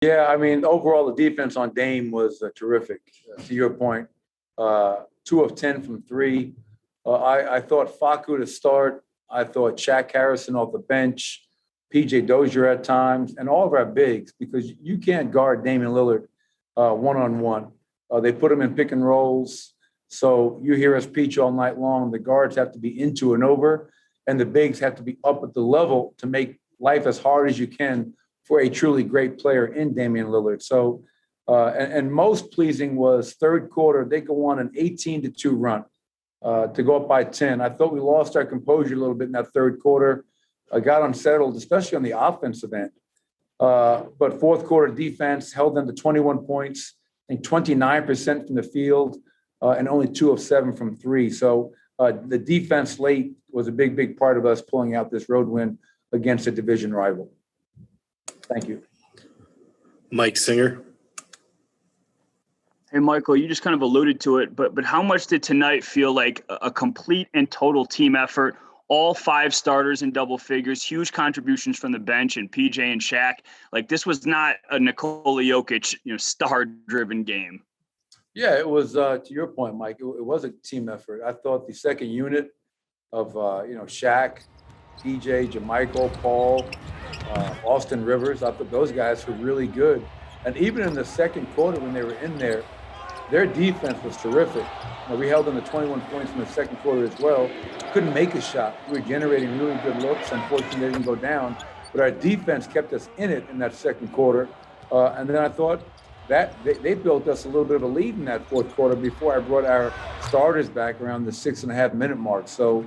Yeah, I mean, overall, the defense on Dame was terrific. To your point, 2 of 10 from three. I thought Facu to start. I thought Shaq Harrison off the bench, PJ Dozier at times, and all of our bigs, because you can't guard Damian Lillard one-on-one. They put him in pick and rolls. So you hear us preach all night long. The guards have to be into and over, and the bigs have to be up at the level to make life as hard as you can for a truly great player in Damian Lillard. So, and most pleasing was third quarter, they go on an 18-2 run to go up by 10. I thought we lost our composure a little bit in that third quarter. I got unsettled, especially on the offensive end. But fourth quarter defense held them to 21 points and 29% from the field and only 2 of 7 from three. So the defense late was a big, big part of us pulling out this road win against a division rival. Thank you. Mike Singer. Hey, Michael, you just kind of alluded to it, but how much did tonight feel like a complete and total team effort? All 5 starters in double figures, huge contributions from the bench and PJ and Shaq. Like, this was not a Nikola Jokic, star-driven game. Yeah, it was, to your point, Mike, it was a team effort. I thought the second unit of, Shaq, PJ, JaMychal, Paul, Austin Rivers, I thought those guys were really good. And even in the second quarter when they were in there, their defense was terrific. We held them to 21 points in the second quarter as well. Couldn't make a shot. We were generating really good looks. Unfortunately, they didn't go down. But our defense kept us in it in that second quarter. And then I thought that they built us a little bit of a lead in that fourth quarter before I brought our starters back around the 6.5-minute mark. So,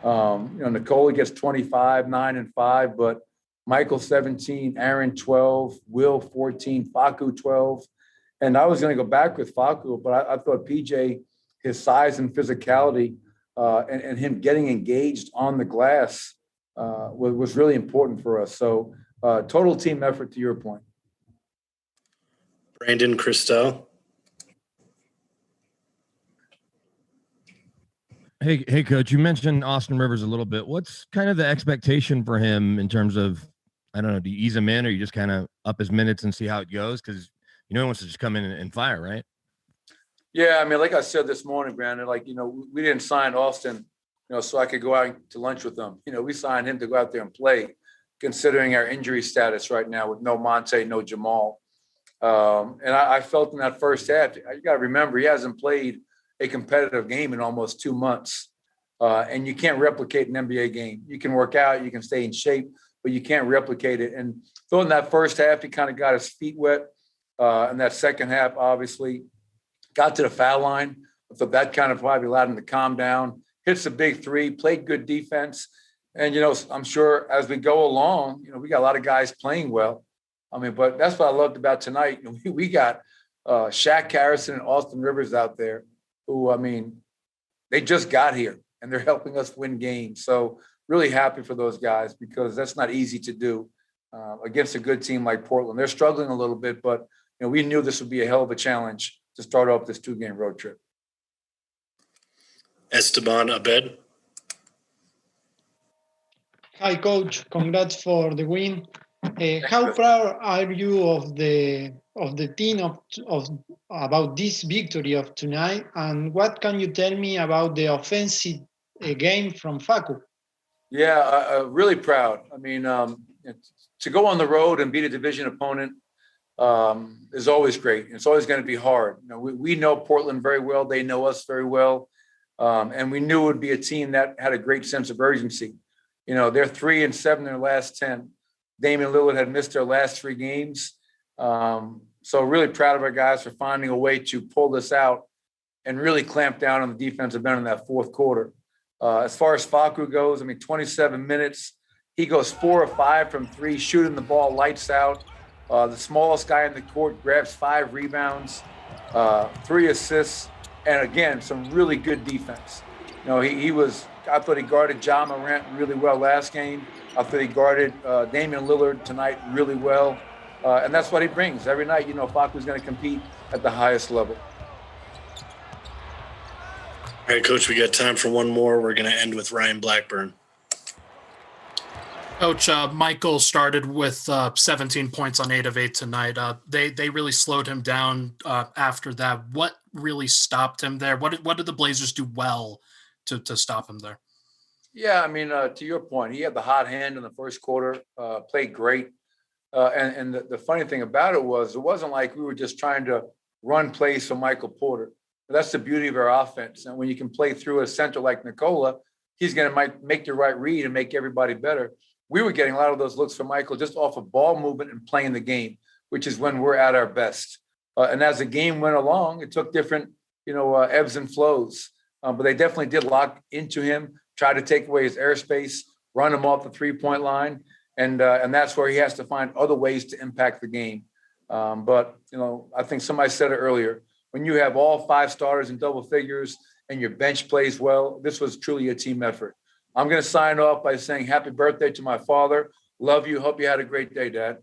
Nikola gets 25, 9 and 5, but Michael 17, Aaron 12, Will 14, Facu 12. And I was going to go back with Facu, but I thought PJ, his size and physicality and him getting engaged on the glass was really important for us. So total team effort to your point. Brandon Christel. Hey, Coach, you mentioned Austin Rivers a little bit. What's kind of the expectation for him in terms of, I don't know, do you ease him in or you just kind of up his minutes and see how it goes? Because he wants to just come in and fire, right? Yeah, I mean, like I said this morning, Brandon, we didn't sign Austin, so I could go out to lunch with him. We signed him to go out there and play, considering our injury status right now with no Monte, no Jamal. And I felt in that first half, you got to remember, he hasn't played a competitive game in almost 2 months. And you can't replicate an NBA game. You can work out, you can stay in shape, but you can't replicate it. And so in that first half, he kind of got his feet wet. In that second half, obviously, got to the foul line. So that kind of probably allowed him to calm down, hits a big three, played good defense. And, I'm sure as we go along, we got a lot of guys playing well. I mean, but that's what I loved about tonight. We got Shaq Harrison and Austin Rivers out there who, I mean, they just got here and they're helping us win games. So really happy for those guys because that's not easy to do against a good team like Portland. They're struggling a little bit, but, we knew this would be a hell of a challenge to start off this 2-game road trip. Esteban Abed. Hi, Coach. Congrats for the win. How proud are you of the team of about this victory of tonight? And what can you tell me about the offensive game from Facu? Yeah, really proud. I mean, to go on the road and beat a division opponent is always great. It's always going to be hard. We know Portland very well. They know us very well. And we knew it would be a team that had a great sense of urgency. They're 3-7 in their last 10. Damian Lillard had missed their last 3 games. So really proud of our guys for finding a way to pull this out and really clamp down on the defensive end in that fourth quarter. As far as Facu goes, 27 minutes. He goes 4 of 5 from 3, shooting the ball lights out. The smallest guy in the court grabs 5 rebounds, 3 assists, and again, some really good defense. I thought he guarded Ja Morant really well last game. I thought he guarded Damian Lillard tonight really well. And that's what he brings. Every night, Facu's going to compete at the highest level. All right, Coach, we got time for one more. We're going to end with Ryan Blackburn. Coach, Michael started with 17 points on 8 of 8 tonight. They really slowed him down after that. What really stopped him there? What did the Blazers do well to stop him there? Yeah, I mean, to your point, he had the hot hand in the first quarter, played great. And the funny thing about it wasn't like we were just trying to run plays for Michael Porter. That's the beauty of our offense. And when you can play through a center like Nikola, he's going to make the right read and make everybody better. We were getting a lot of those looks from Michael just off of ball movement and playing the game, which is when we're at our best. And as the game went along, it took different, ebbs and flows. But they definitely did lock into him, try to take away his airspace, run him off the 3-point line. And that's where he has to find other ways to impact the game. But I think somebody said it earlier, when you have all 5 starters in double figures and your bench plays well, this was truly a team effort. I'm going to sign off by saying happy birthday to my father. Love you. Hope you had a great day, Dad.